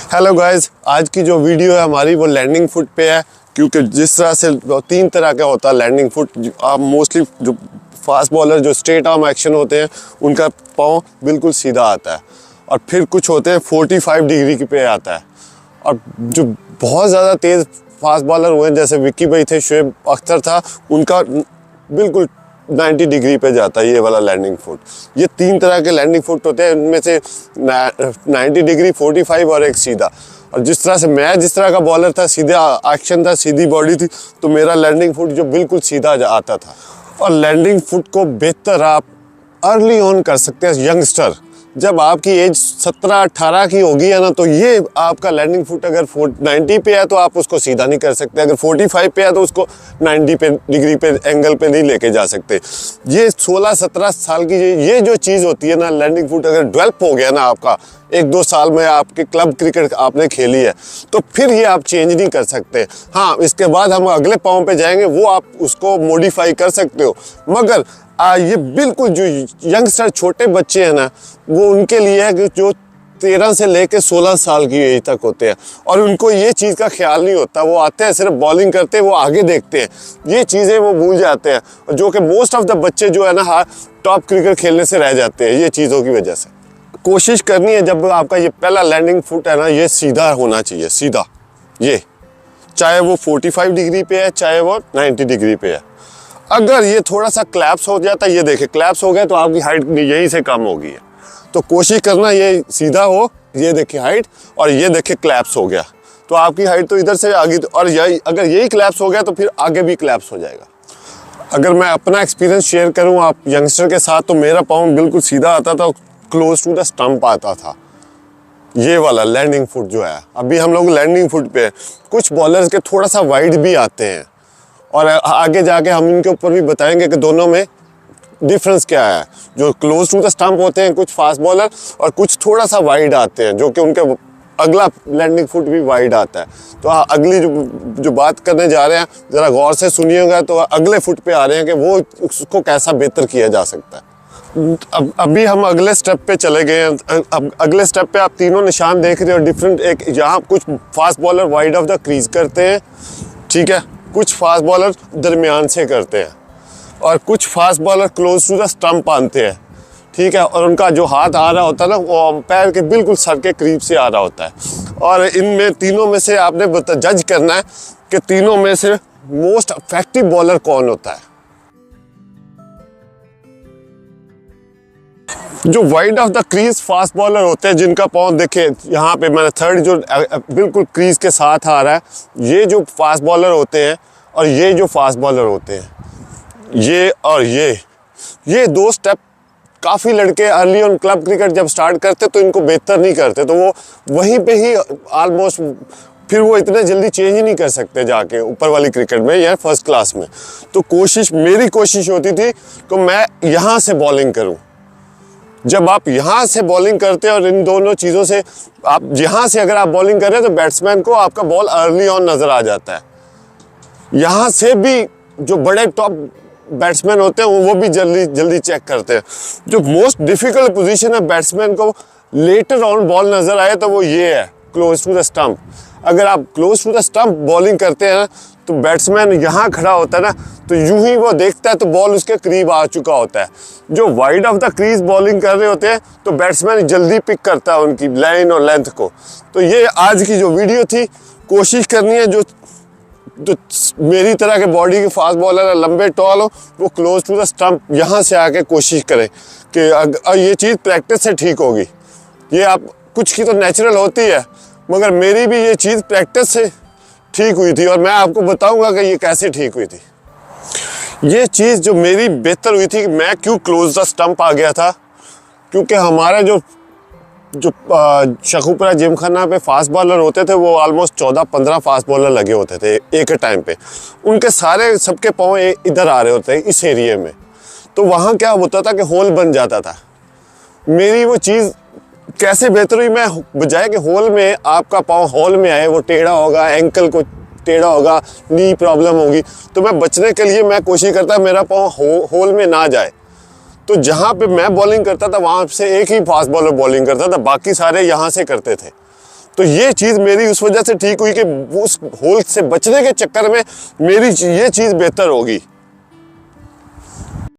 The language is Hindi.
हेलो गाइस, आज की जो वीडियो है हमारी वो लैंडिंग फुट पे है। क्योंकि जिस तरह से 3 तरह का होता है लैंडिंग फुट। आप मोस्टली जो फास्ट बॉलर जो स्ट्रेट आर्म एक्शन होते हैं उनका पाँव बिल्कुल सीधा आता है, और फिर कुछ होते हैं 45 डिग्री पे आता है। और जो बहुत ज़्यादा तेज़ फास्ट बॉलर हुए हैं जैसे विक्की भाई थे, शुएब अख्तर था, उनका बिल्कुल 90 डिग्री पे जाता है ये वाला लैंडिंग फुट। ये 3 तरह के लैंडिंग फुट होते हैं, उनमें से 90 डिग्री, 45 और एक सीधा। और जिस तरह से मैं जिस तरह का बॉलर था, सीधा एक्शन था, सीधी बॉडी थी, तो मेरा लैंडिंग फुट जो बिल्कुल सीधा आता था। और लैंडिंग फुट को बेहतर आप अर्ली ऑन कर सकते हैं यंगस्टर। जब आपकी एज 17-18 की होगी है ना, तो ये आपका लैंडिंग फुट अगर 90 पे है तो आप उसको सीधा नहीं कर सकते, अगर 45 पे है तो उसको 90 पे डिग्री पे एंगल पे नहीं लेके जा सकते। ये 16-17 साल की ये जो चीज़ होती है ना, लैंडिंग फुट अगर डेवलप हो गया ना आपका 1-2 साल में, आपके क्लब क्रिकेट आपने खेली है, तो फिर ये आप चेंज नहीं कर सकते। हाँ, इसके बाद हम अगले पाँव पे जाएंगे, वो आप उसको मॉडिफाई कर सकते हो। मगर ये बिल्कुल जो यंगस्टर छोटे बच्चे हैं ना, वो उनके लिए है कि जो 13 से लेकर 16 साल की एज तक होते हैं, और उनको ये चीज़ का ख्याल नहीं होता। वो आते हैं, सिर्फ बॉलिंग करते हैं, वो आगे देखते हैं, ये चीज़ें वो भूल जाते हैं। और जो कि मोस्ट ऑफ द बच्चे जो है ना, टॉप क्रिकेट खेलने से रह जाते हैं ये चीज़ों की वजह से। कोशिश करनी है जब आपका ये पहला लैंडिंग फुट है ना, ये सीधा होना चाहिए, सीधा। ये चाहे वो 45 डिग्री पे है, चाहे वो 90 डिग्री पे है। अगर ये थोड़ा सा क्लैप्स हो जाता है, ये देखिए क्लैप्स हो गया, तो आपकी हाइट यहीं से कम होगी है। तो कोशिश करना ये सीधा हो, ये देखिए हाइट, और ये देखिए क्लैप्स हो गया, तो आपकी हाइट तो इधर से आगे, और यही अगर यही क्लैप्स हो गया तो फिर आगे भी क्लैप्स हो जाएगा। अगर मैं अपना एक्सपीरियंस शेयर करूँ आप यंगस्टर के साथ, तो मेरा पाँव बिल्कुल सीधा आता था, क्लोज टू द स्टंप आता था। ये वाला लैंडिंग फुट जो है, अभी हम लोग लैंडिंग फुट पे, कुछ बॉलर्स के थोड़ा सा वाइड भी आते हैं, और आगे जाके हम इनके ऊपर भी बताएंगे कि दोनों में डिफरेंस क्या है। जो क्लोज टू द स्टंप होते हैं कुछ फास्ट बॉलर, और कुछ थोड़ा सा वाइड आते हैं, जो कि उनके अगला लैंडिंग फुट भी वाइड आता है। तो अगली जो बात करने जा रहे हैं, ज़रा गौर से सुनिएगा, तो अगले फुट पे आ रहे हैं कि वो उसको कैसा बेहतर किया जा सकता है। अभी हम अगले स्टेप पे चले गए हैं। अब अगले स्टेप पे आप तीनों निशान देख रहे हो डिफरेंट। एक यहाँ कुछ fast bowler wide of the crease करते हैं, ठीक है, कुछ फास्ट बॉलर दरमियान से करते हैं, और कुछ fast bowler close to the stump आते हैं, ठीक है, और उनका जो हाथ आ रहा होता है ना, वो अंपायर के बिल्कुल सर के करीब से आ रहा होता है। और इनमें तीनों में से आपने जज करना है कि तीनों में से मोस्ट इफेक्टिव बॉलर कौन होता है। जो wide of the crease fast bowler होते हैं, जिनका पाँव देखे यहाँ पे मैंने थर्ड जो बिल्कुल क्रीज के साथ आ रहा है, ये जो फास्ट बॉलर होते हैं, और ये जो फास्ट बॉलर होते हैं, ये और ये 2 स्टेप काफ़ी लड़के अर्ली ऑन क्लब क्रिकेट जब स्टार्ट करते तो इनको बेहतर नहीं करते, तो वो वहीं पे ही ऑलमोस्ट, फिर वो इतने जल्दी चेंज ही नहीं कर सकते जाके ऊपर वाली क्रिकेट में या फर्स्ट क्लास में। तो मेरी कोशिश होती थी कि मैं यहाँ से बॉलिंग करूँ। जब आप यहाँ से बॉलिंग करते हैं, और इन दोनों चीज़ों से आप यहाँ से अगर आप बॉलिंग कर रहे हैं, तो बैट्समैन को आपका बॉल अर्ली ऑन नज़र आ जाता है। यहाँ से भी जो बड़े टॉप बैट्समैन होते हैं वो भी जल्दी चेक करते हैं। जो मोस्ट डिफ़िकल्ट पोजीशन है बैट्समैन को लेटर ऑन बॉल नज़र आए, तो वो ये है, क्लोज टू द स्टंप। अगर आप close to the stump bowling करते हैं, तो बैट्समैन यहाँ खड़ा होता है ना, तो यूं ही वो देखता है तो बॉल उसके करीब आ चुका होता है। जो wide of the crease bowling कर रहे होते हैं, तो बैट्समैन जल्दी पिक करता है उनकी लाइन और लेंथ को। तो ये आज की जो वीडियो थी, कोशिश करनी है जो मेरी तरह के बॉडी के फास्ट बॉलर है, लंबे टॉल हो, वो क्लोज टू द स्टंप यहाँ से आके कोशिश करें कि ये चीज़ प्रैक्टिस से ठीक होगी। ये आप कुछ की तो नेचुरल होती है, मगर मेरी भी ये चीज़ प्रैक्टिस से ठीक हुई थी, और मैं आपको बताऊंगा कि ये कैसे ठीक हुई थी। ये चीज़ जो मेरी बेहतर हुई थी कि मैं क्यों क्लोज द स्टंप आ गया था, क्योंकि हमारे जो शकुपुरा जिमखाना पे फास्ट बॉलर होते थे, वो ऑलमोस्ट 14-15 फास्ट बॉलर लगे होते थे एक टाइम पे। उनके सारे सबके पाँव इधर आ रहे होते इस एरिए में, तो वहाँ क्या होता था कि होल बन जाता था। मेरी वो चीज़ कैसे बेहतर हुई, मैं बजाय कि होल में आपका पाँव होल में आए, वो टेढ़ा होगा, एंकल को टेढ़ा होगा, नी प्रॉब्लम होगी, तो मैं बचने के लिए मैं कोशिश करता मेरा पाँव होल में ना जाए। तो जहाँ पे मैं बॉलिंग करता था वहाँ से एक ही फास्ट बॉलर बॉलिंग करता था, बाकी सारे यहाँ से करते थे। तो ये चीज़ मेरी उस वजह से ठीक हुई कि उस होल से बचने के चक्कर में मेरी ये चीज़ बेहतर होगी।